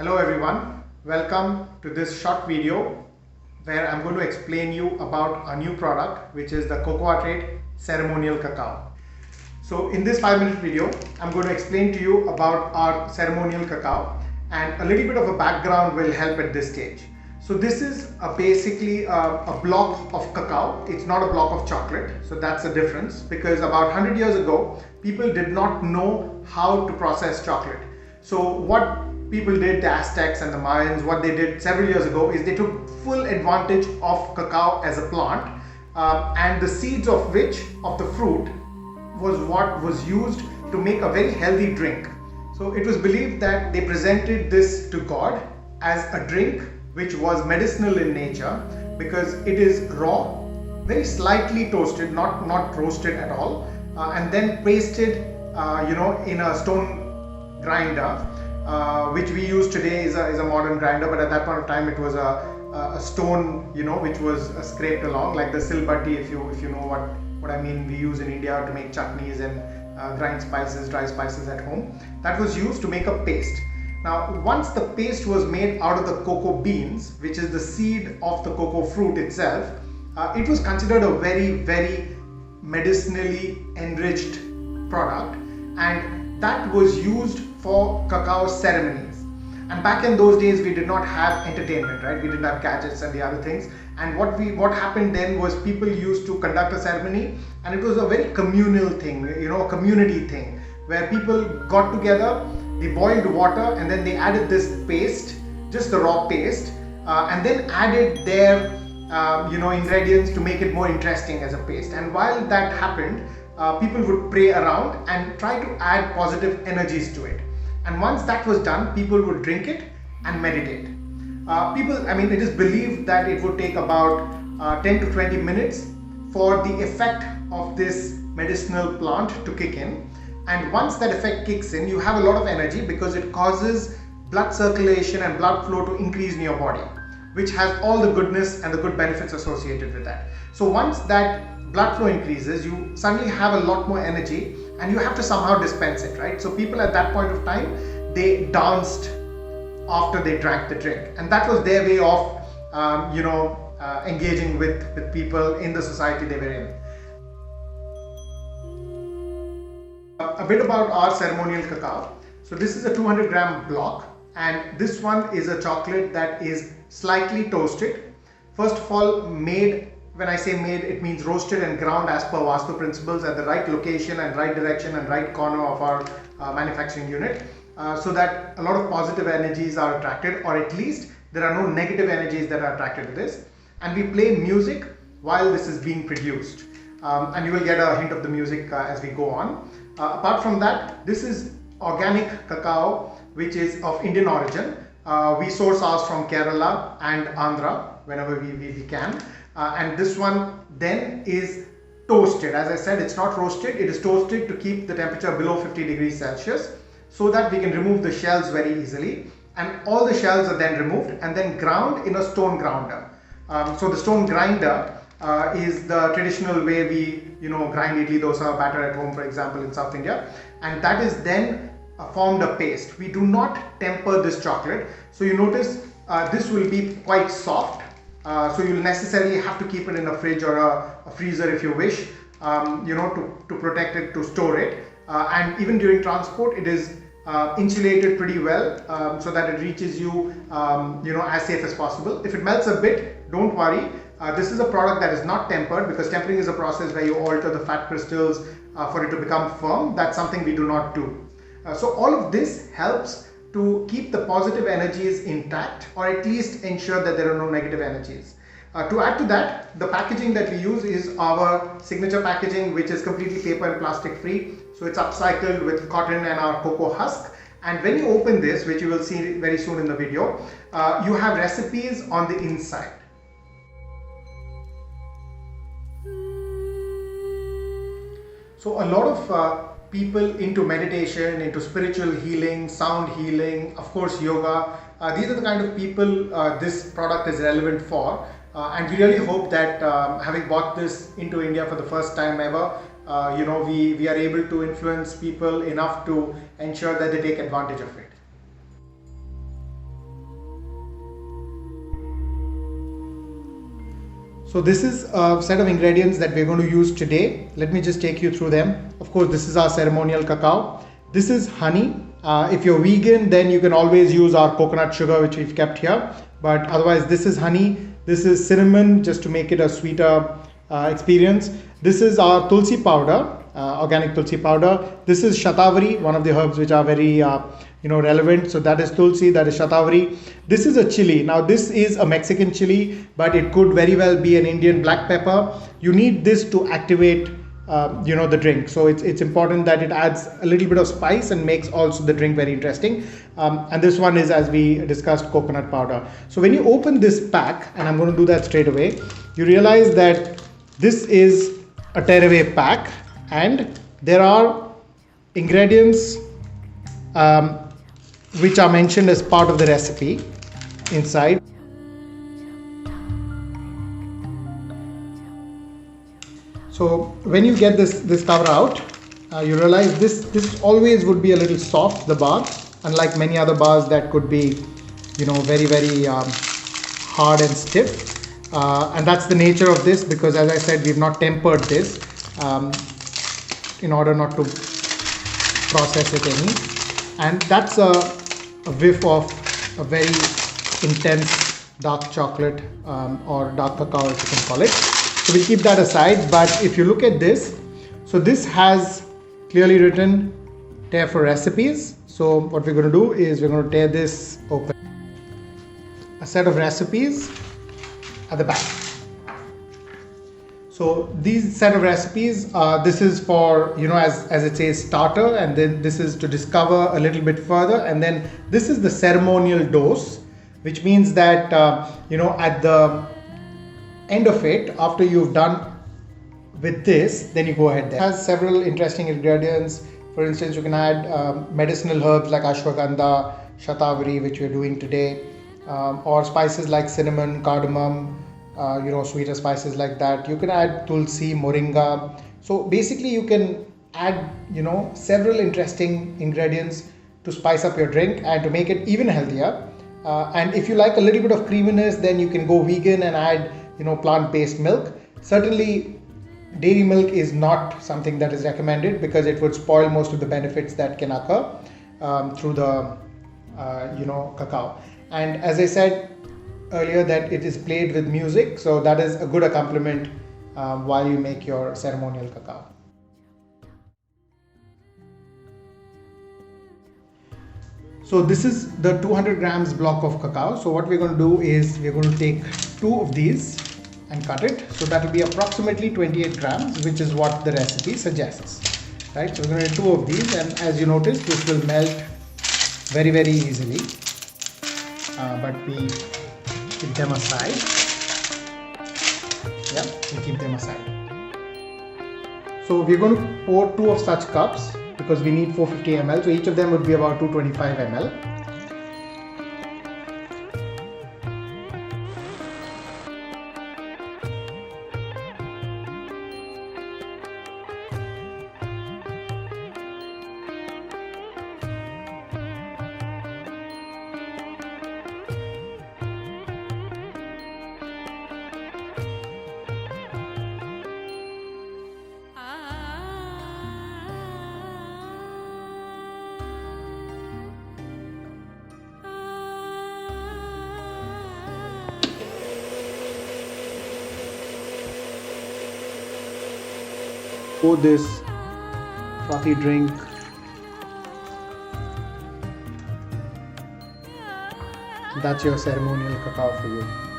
Hello everyone, welcome to this short video where I'm going to explain you about a new product which is the Kocoatrait Ceremonial Cacao. So in this 5-minute video, I'm going to explain to you about our Ceremonial Cacao, and a little bit of a background will help at this stage. So this is basically a block of cacao. It's not a block of chocolate, so that's the difference, because about 100 years ago people did not know how to process chocolate. So what people did, the Aztecs and the Mayans, what they did several years ago is they took full advantage of cacao as a plant, and the seeds of which, of the fruit, was what was used to make a very healthy drink. So it was believed that they presented this to God as a drink which was medicinal in nature, because it is raw, very slightly toasted, not roasted at all, and then pasted in a stone grinder, which we use today is a modern grinder, but at that point of time it was a stone, which was scraped along, like the silbatti, if you know what I mean, we use in India to make chutneys and grind spices, dry spices at home. That was used to make a paste. Now, once the paste was made out of the cocoa beans, which is the seed of the cocoa fruit itself, it was considered a very, very medicinally enriched product, and that was used for cacao ceremonies. And back in those days, we did not have entertainment, right? We didn't have gadgets and the other things. And what happened then was people used to conduct a ceremony, and it was a very communal thing, a community thing, where people got together, they boiled water, and then they added this paste, just the raw paste, and then added their ingredients to make it more interesting as a paste. And while that happened, people would pray around and try to add positive energies to it. And once that was done, people would drink it and meditate. It is believed that it would take about 10 to 20 minutes for the effect of this medicinal plant to kick in. And once that effect kicks in, you have a lot of energy, because it causes blood circulation and blood flow to increase in your body, which has all the goodness and the good benefits associated with that. So once that blood flow increases, you suddenly have a lot more energy, and you have to somehow dispense it, right? So people at that point of time, they danced after they drank the drink, and that was their way of engaging with people in the society they were in. A bit about our ceremonial cacao. So this is a 200-gram block, and this one is a chocolate that is slightly toasted. First of all, made. When I say made, it means roasted and ground as per Vastu principles at the right location and right direction and right corner of our manufacturing unit, so that a lot of positive energies are attracted, or at least there are no negative energies that are attracted to this. And we play music while this is being produced, and you will get a hint of the music as we go on. Apart from that, this is organic cacao, which is of Indian origin. We source ours from Kerala and Andhra whenever we can. And this one then is toasted. As I said, it's not roasted, it is toasted to keep the temperature below 50 degrees Celsius, so that we can remove the shells very easily. And all the shells are then removed and then ground in a stone grounder. So the stone grinder is the traditional way we grind idli dosa batter at home, for example, in South India, and that is then formed a paste. We do not temper this chocolate, so you notice this will be quite soft. So you'll necessarily have to keep it in a fridge or a freezer if you wish, to protect it, to store it. And even during transport, it is insulated pretty well, so that it reaches you, as safe as possible. If it melts a bit, don't worry. This is a product that is not tempered, because tempering is a process where you alter the fat crystals for it to become firm. That's something we do not do. So all of this helps to keep the positive energies intact, or at least ensure that there are no negative energies. To add to that, the packaging that we use is our signature packaging, which is completely paper and plastic free. So it's upcycled with cotton and our cocoa husk. And when you open this, which you will see very soon in the video, you have recipes on the inside. So a lot of people into meditation, into spiritual healing, sound healing, of course yoga, these are the kind of people this product is relevant for. And we really hope that having brought this into India for the first time ever, we are able to influence people enough to ensure that they take advantage of it. So this is a set of ingredients that we're going to use today. Let me just take you through them. Of course, this is our ceremonial cacao. This is honey. If you're vegan, then you can always use our coconut sugar, which we've kept here. But otherwise, this is honey. This is cinnamon, just to make it a sweeter experience. This is our tulsi powder, organic tulsi powder. This is shatavari, one of the herbs which are very relevant. So that is tulsi, that is shatavari. This is a chili. Now this is a Mexican chili, but it could very well be an Indian black pepper. You need this to activate the drink. So it's important that it adds a little bit of spice and makes also the drink very interesting. And this one is, as we discussed, coconut powder. So when you open this pack, and I'm going to do that straight away, you realize that this is a tearaway pack, and there are ingredients which are mentioned as part of the recipe inside. So when you get this cover out, you realize this always would be a little soft, the bar, unlike many other bars that could be very hard and stiff. And that's the nature of this, because as I said, we've not tempered this in order not to process it any. And that's a whiff of a very intense dark chocolate or dark cacao, if you can call it. So we'll keep that aside. But if you look at this, so this has clearly written tear for recipes. So what we're going to do is we're going to tear this open. A set of recipes at the back. So these set of recipes, this is for, as it says, starter, and then this is to discover a little bit further, and then this is the ceremonial dose, which means that at the end of it, after you've done with this, then you go ahead. It has several interesting ingredients. For instance, you can add medicinal herbs like ashwagandha, shatavari, which we're doing today, or spices like cinnamon, cardamom, sweeter spices like that. You can add tulsi, moringa. So basically you can add, several interesting ingredients to spice up your drink and to make it even healthier. And if you like a little bit of creaminess, then you can go vegan and add, plant-based milk. Certainly dairy milk is not something that is recommended, because it would spoil most of the benefits that can occur through the, cacao. And as I said earlier, that it is played with music, so that is a good accompaniment while you make your ceremonial cacao. So this is the 200 grams block of cacao. So what we're going to do is we're going to take 2 of these and cut it. So that will be approximately 28 grams, which is what the recipe suggests, right? So we're going to do 2 of these, and as you notice, this will melt very easily, but we keep them aside. Yeah, we keep them aside. So we're going to pour 2 of such cups, because we need 450 ml. So each of them would be about 225 ml. Pour this frothy drink that's your ceremonial cacao for you.